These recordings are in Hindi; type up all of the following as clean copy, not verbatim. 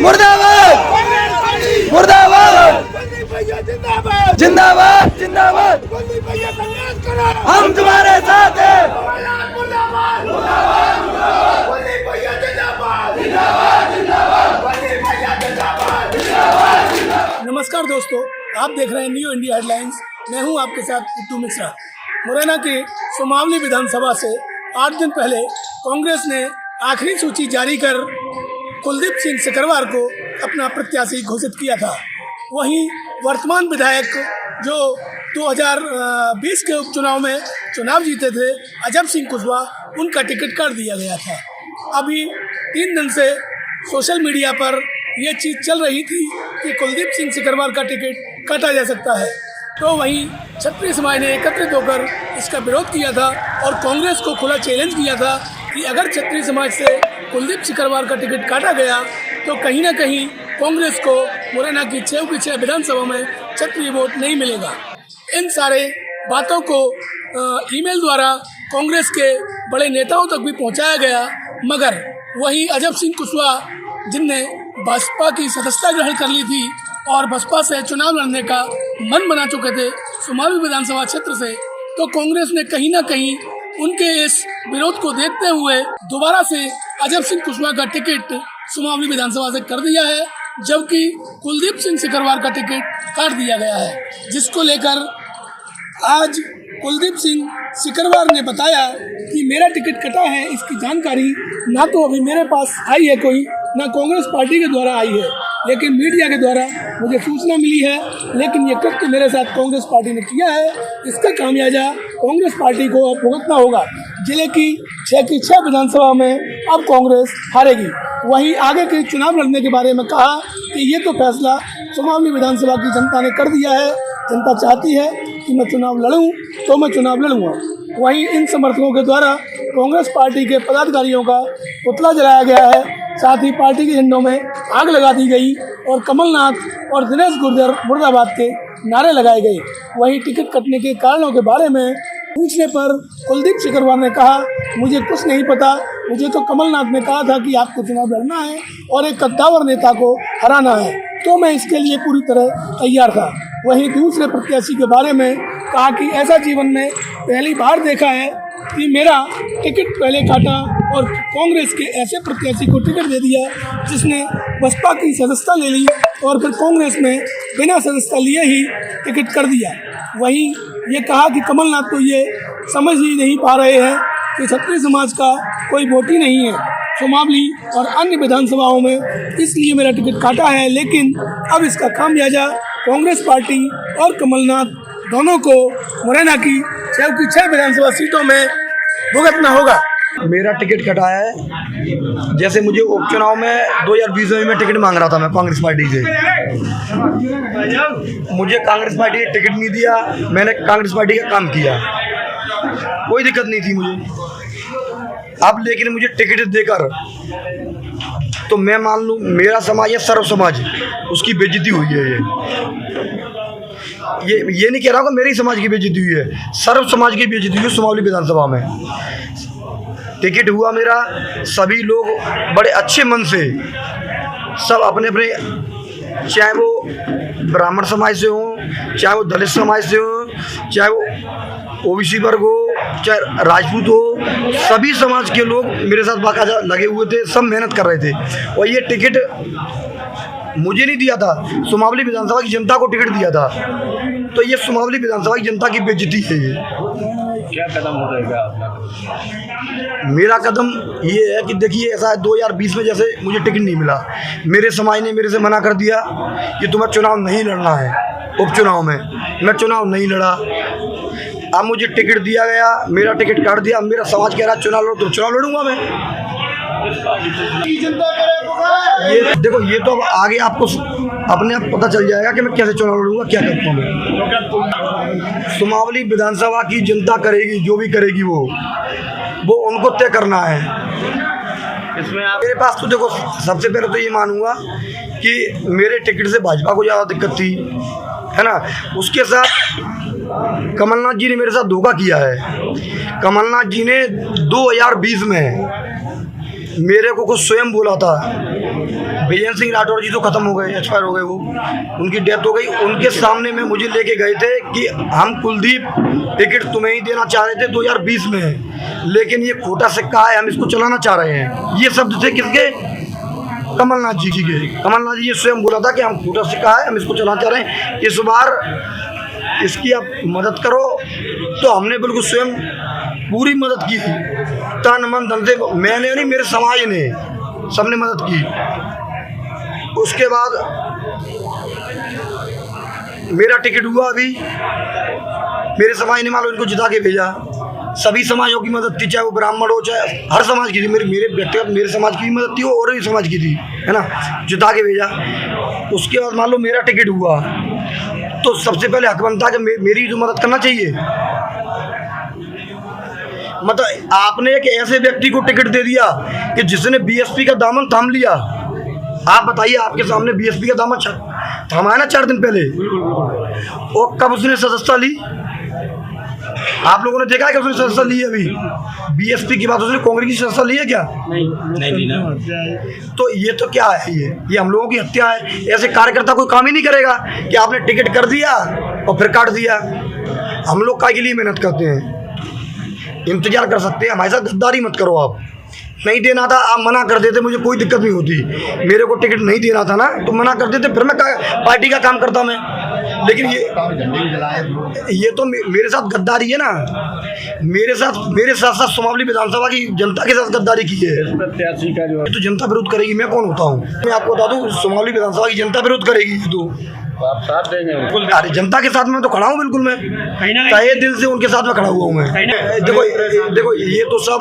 मुर्दाबाद मुर्दाबाद जिंदाबाद जिंदाबाद हम तुम्हारे साथ हैं। नमस्कार दोस्तों, आप देख रहे हैं न्यू इंडिया हेडलाइंस। मैं हूं आपके साथ पुट्टू मिश्रा। मुरैना के सुमावली विधानसभा से 8 दिन पहले कांग्रेस ने आखिरी सूची जारी कर कुलदीप सिंह सिकरवार को अपना प्रत्याशी घोषित किया था। वहीं वर्तमान विधायक जो 2020 के उपचुनाव में चुनाव जीते थे, अजब सिंह कुशवाहा, उनका टिकट काट दिया गया था। अभी 3 दिन से सोशल मीडिया पर ये चीज़ चल रही थी कि कुलदीप सिंह सिकरवार का टिकट काटा जा सकता है। तो वहीं क्षत्रिय समाज ने एकत्रित होकर इसका विरोध किया था और कांग्रेस को खुला चैलेंज किया था कि अगर क्षत्रिय समाज से कुलदीप सिकरवार का टिकट काटा गया तो कहीं ना कहीं कांग्रेस को मुरैना की 6 की 6 विधानसभा में क्षत्रिय वोट नहीं मिलेगा। इन सारे बातों को ईमेल द्वारा कांग्रेस के बड़े नेताओं तक भी पहुंचाया गया, मगर वहीं अजब सिंह कुशवाहा, जिनने बसपा की सदस्यता ग्रहण कर ली थी और बसपा से चुनाव लड़ने का मन बना चुके थे सुमावली विधानसभा क्षेत्र से, तो कांग्रेस ने कहीं ना कहीं उनके इस विरोध को देखते हुए दोबारा से अजब सिंह कुशवाहा का टिकट सुमावली विधानसभा से कर दिया है, जबकि कुलदीप सिंह सिकरवार का टिकट काट दिया गया है। जिसको लेकर आज कुलदीप सिंह सिकरवार ने बताया कि मेरा टिकट कटा है, इसकी जानकारी ना तो अभी मेरे पास आई है कोई, ना कांग्रेस पार्टी के द्वारा आई है, लेकिन मीडिया के द्वारा मुझे सूचना मिली है। लेकिन ये कृत्य मेरे साथ कांग्रेस पार्टी ने किया है, इसका खामियाजा कांग्रेस पार्टी को अब भुगतना होगा। जिले की 6 की 6 विधानसभा में अब कांग्रेस हारेगी। वहीं आगे के चुनाव लड़ने के बारे में कहा कि ये तो फैसला सुमावली विधानसभा की जनता ने कर दिया है। जनता चाहती है कि मैं चुनाव लड़ूं तो मैं चुनाव लड़ूंगा। वहीं इन समर्थकों के द्वारा कांग्रेस पार्टी के पदाधिकारियों का पुतला जलाया गया है, साथ ही पार्टी के झंडों में आग लगा दी गई और कमलनाथ और दिनेश गुर्जर मुर्दाबाद के नारे लगाए गए। वहीं टिकट कटने के कारणों के बारे में पूछने पर कुलदीप सिकरवार ने कहा, मुझे कुछ नहीं पता, मुझे तो कमलनाथ ने कहा था कि आपको चुनाव लड़ना है और एक कद्दावर नेता को हराना है, तो मैं इसके लिए पूरी तरह तैयार था। वहीं दूसरे प्रत्याशी के बारे में कहा कि ऐसा जीवन में पहली बार देखा है कि मेरा टिकट पहले काटा और कांग्रेस के ऐसे प्रत्याशी को टिकट दे दिया जिसने बसपा की सदस्यता ले ली और फिर कांग्रेस में बिना सदस्यता लिए ही टिकट कर दिया। वहीं ये कहा कि कमलनाथ तो ये समझ ही नहीं पा रहे हैं कि क्षत्रिय समाज का कोई वोट ही नहीं है सुमावली और अन्य विधानसभाओं में, इसलिए मेरा टिकट काटा है। लेकिन अब इसका खामियाजा कांग्रेस पार्टी और कमलनाथ दोनों को मुरैना की 6 की 6 विधानसभा सीटों में भुगतना होगा। मेरा टिकट कटा है। जैसे मुझे उपचुनाव में 2020 में मैं टिकट मांग रहा था, मैं कांग्रेस पार्टी से, मुझे कांग्रेस पार्टी ने टिकट नहीं दिया। मैंने कांग्रेस पार्टी का काम किया, कोई दिक्कत नहीं थी मुझे। अब लेकिन मुझे टिकट देकर तो मैं मान लूँ मेरा समाज है सर्व समाज, उसकी बेइज्जती हुई है। ये नहीं कह रहा हूँ कि मेरे समाज की बेइज्जती हुई है, सर्व समाज की बेइज्जती हुई है। सुमावली विधानसभा में टिकट हुआ मेरा, सभी लोग बड़े अच्छे मन से, सब अपने अपने, चाहे वो ब्राह्मण समाज से हों, चाहे वो दलित समाज से हों, चाहे वो ओबीसी वर्ग हो, चाहे राजपूत हो, सभी समाज के लोग मेरे साथ बाकायदा लगे हुए थे, सब मेहनत कर रहे थे। और ये टिकट मुझे नहीं दिया था, सुमावली विधानसभा की जनता को टिकट दिया था। तो ये सुमावली विधानसभा की जनता की बेइज्जती है। ये क्या कदम हो रहेगा आपका? मेरा कदम ये है कि देखिए, ऐसा है 2020 में जैसे मुझे टिकट नहीं मिला, मेरे समाज ने मेरे से मना कर दिया कि तुम्हें चुनाव नहीं लड़ना है। उपचुनाव में मैं चुनाव नहीं लड़ा, अब मुझे टिकट दिया गया, मेरा टिकट काट दिया। मेरा समाज कह रहा चुनाव लड़ो, तो चुनाव लड़ूंगा मैं। ये देखो, ये तो अब आगे आपको अपने आप पता चल जाएगा कि मैं कैसे चुनाव लड़ूंगा, क्या करता हूँ मैं। सुमावली विधानसभा की जनता करेगी, जो भी करेगी वो उनको तय करना है। इसमें आप मेरे पास तो देखो, सबसे पहले तो ये मानूंगा कि मेरे टिकट से भाजपा को ज़्यादा दिक्कत थी, है ना। उसके साथ कमलनाथ जी ने मेरे साथ धोखा किया है। कमलनाथ जी ने 2020 में मेरे को कुछ स्वयं बोला था। बीरेंद्र सिंह राठौर जी तो ख़त्म हो गए, एक्सपायर हो गए, वो उनकी डेथ हो गई। उनके सामने में मुझे लेके गए थे कि हम कुलदीप टिकट तुम्हें ही देना चाह रहे थे 2020 में, लेकिन ये खोटा सिक्का है, हम इसको चलाना चाह रहे हैं। ये शब्द थे किसके? कमलनाथ जी के। कमलनाथ जी ये स्वयं बोला था कि हम खोटा सिक्का है, हम इसको चलाना चाह रहे हैं, इस बार इसकी आप मदद करो। तो हमने बिल्कुल स्वयं पूरी मदद की, तन मन धन से। मैंने नहीं, मेरे समाज ने सबने मदद की। उसके बाद मेरा टिकट हुआ, अभी मेरे समाज ने मानो इनको जिता के भेजा। सभी समाजों की मदद थी, चाहे वो ब्राह्मण हो, चाहे हर समाज की थी। मेरे व्यक्तिगत मेरे समाज की भी मदद थी और भी समाज की थी, है ना, जिता के भेजा। उसके बाद मान लो मेरा टिकट हुआ, तो सबसे पहले हक बनता कि मेरी तो मदद करना चाहिए। मतलब आपने एक ऐसे व्यक्ति को टिकट दे दिया कि जिसने बीएसपी का दामन थाम लिया। आप बताइए, आपके सामने बीएसपी का दामन थामा ना 4 दिन पहले, और कब उसने सदस्यता ली? आप लोगों ने देखा है कि उसने सदस्यता ली है? अभी बीएसपी की बात, उसने कांग्रेस की सदस्यता ली है क्या? नहीं ली ना। तो ये तो क्या है, ये हम लोगों की हत्या है। ऐसे कार्यकर्ता कोई काम ही नहीं करेगा कि आपने टिकट कर दिया और फिर काट दिया। हम लोग काय के लिए मेहनत करते हैं, इंतजार कर सकते हैं। हमारे साथ गद्दारी मत करो। आप नहीं देना था, आप मना कर देते, मुझे कोई दिक्कत नहीं होती। मेरे को टिकट नहीं देना था ना, तो मना कर देते, फिर मैं पार्टी का काम करता मैं। लेकिन ये तो मेरे साथ गद्दारी है ना। मेरे साथ साथ सुमावली विधानसभा की जनता के साथ गद्दारी की है। प्रत्याशी का जो तो जनता विरोध करेगी, मैं कौन होता हूँ? मैं आपको बता दूँ, सुमावली विधानसभा की जनता विरोध करेगी। तो आप साथ देंगे? अरे जनता के साथ में तो खड़ा हूँ, बिल्कुल। मैं तहे दिल से उनके साथ में खड़ा हुआ हूँ मैं। देखो ये तो सब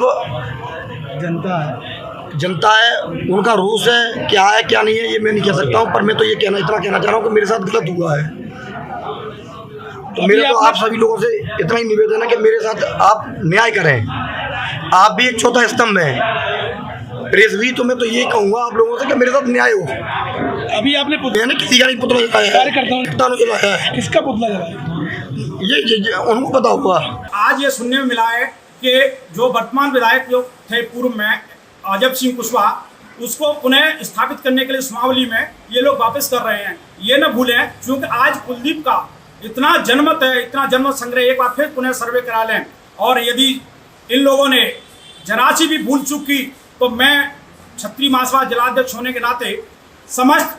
जनता है, उनका रोष है, क्या है क्या नहीं है ये मैं नहीं कह सकता हूँ। पर मैं तो ये इतना कहना चाह रहा हूँ कि मेरे साथ गलत हुआ है। तो मेरा तो आप सभी लोगों से इतना ही निवेदन है कि मेरे साथ आप न्याय करें। आप भी एक चौथा स्तंभ है, प्रेस भी। तो मैं तो ये कहूँगा आप लोगों से कि मेरे साथ न्याय हो। अभी आपने मैंने किसी का नहीं पुतला जलाया है। किसका पुतला जलाया? ये उनको पता होगा। आज ये सुनने में मिला है कि जो वर्तमान विधायक जो थे पूर्व में आजब सिंह कुशवाहा, उसको पुनः स्थापित करने के लिए सुमावली में ये लोग वापस कर रहे हैं। ये न भूलें, क्योंकि आज कुलदीप का इतना जनमत है, इतना जनमत संग्रह, एक बार फिर पुनः सर्वे करा लें। और यदि इन लोगों ने जरा सी भी भूल चूक की, तो मैं क्षत्रिय महासभा जिलाध्यक्ष होने के नाते समस्त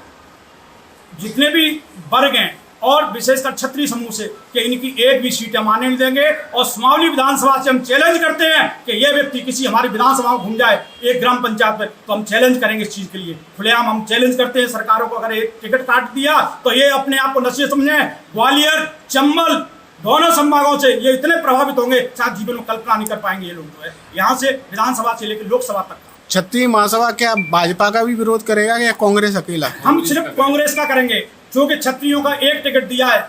जितने भी वर्ग हैं और विशेषकर क्षत्रिय समूह से कि इनकी एक भी सीट हम आने नहीं देंगे। और सुमावली विधानसभा से हम चैलेंज करते हैं कि यह व्यक्ति किसी हमारी विधानसभा में घूम जाए एक ग्राम पंचायत में, तो हम चैलेंज करेंगे इस चीज़ के लिए। खुलेआम हम चैलेंज करते हैं सरकारों को। अगर एक टिकट काट दिया तो ये अपने आप को नसीब समझें। ग्वालियर, चंबल दोनों संभागों से ये इतने प्रभावित होंगे, शायद जीवन में कल्पना नहीं कर पाएंगे ये लोग। जो है यहाँ से विधानसभा से लेकर लोकसभा तक। क्षत्रिय महासभा क्या भाजपा का भी विरोध करेगा या कांग्रेस अकेला? हम सिर्फ कांग्रेस का करेंगे, क्योंकि क्षत्रियों का एक टिकट दिया है।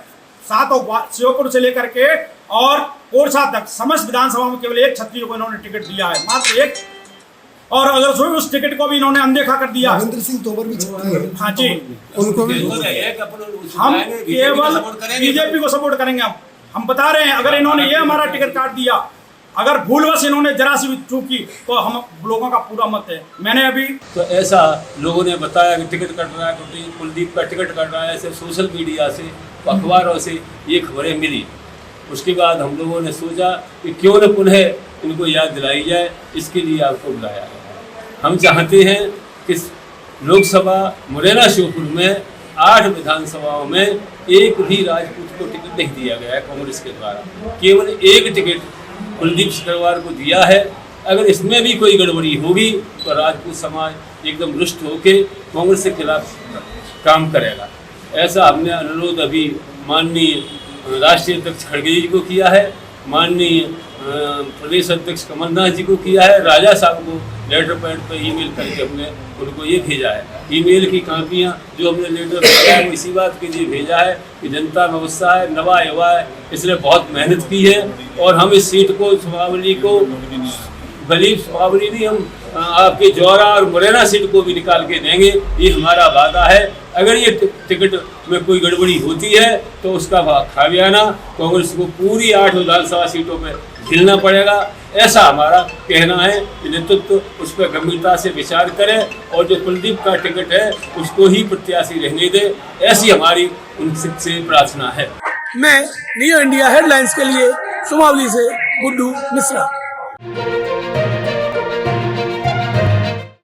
7 श्योपुर से लेकर के और कोरसा तक समस्त विधानसभा में केवल एक क्षत्रिय को इन्होंने टिकट दिया है, मात्र एक। और अगर उस टिकट को भी इन्होंने अनदेखा कर दिया। महेंद्र सिंह तोमर भी क्षत्रिय है। हाँ जी, उनको भी हम केवल बीजेपी को सपोर्ट करेंगे। हम बता रहे हैं, अगर इन्होंने ये हमारा टिकट काट दिया, अगर भूलवश इन्होंने जरा सी भी चूक की, तो हम लोगों का पूरा मत है। मैंने अभी तो ऐसा लोगों ने बताया कि टिकट कट रहा है, कुलदीप का टिकट कट रहा है, ऐसे सोशल मीडिया से, अखबारों से ये खबरें मिली। उसके बाद हम लोगों ने सोचा कि क्यों न पुनः इनको याद दिलाई जाए, इसके लिए आपको बुलाया है। हम चाहते हैं कि लोकसभा मुरैना श्योपुर में 8 विधानसभाओं में एक भी राजपूत को टिकट नहीं दिया गया है कांग्रेस के द्वारा। केवल एक टिकट कुलदीप सिकरवार को दिया है। अगर इसमें भी कोई गड़बड़ी होगी तो राजपूत समाज एकदम रुष्ट होकर कांग्रेस के खिलाफ काम करेगा। ऐसा हमने अनुरोध अभी माननीय राष्ट्रीय अध्यक्ष खड़गे जी को किया है, माननीय प्रदेश अध्यक्ष कमलनाथ जी को किया है, राजा साहब को लेटर पैड पर ईमेल करके हमने उनको ये भेजा है। ईमेल की कापियाँ जो हमने लेटर भेजा है वो इसी बात के लिए भेजा है कि जनता में उत्साह है, नवा युवा है, इसने बहुत मेहनत की है और हम इस सीट को सुमावली को गरीब सुमावली नहीं, हम आपके जौरा और मुरैना सीट को भी निकाल के देंगे, ये हमारा वादा है। अगर ये टिकट में कोई गड़बड़ी होती है तो उसका खामियाना कांग्रेस को पूरी 8 विधानसभा सीटों पर हिलना पड़ेगा, ऐसा हमारा कहना है। कि नेतृत्व उस पर गंभीरता से विचार करे और जो कुलदीप का टिकट है उसको ही प्रत्याशी रहने दे, ऐसी हमारी उनसे प्रार्थना है। मैं न्यू इंडिया हेडलाइंस के लिए सुमावली से गुड्डू मिश्रा।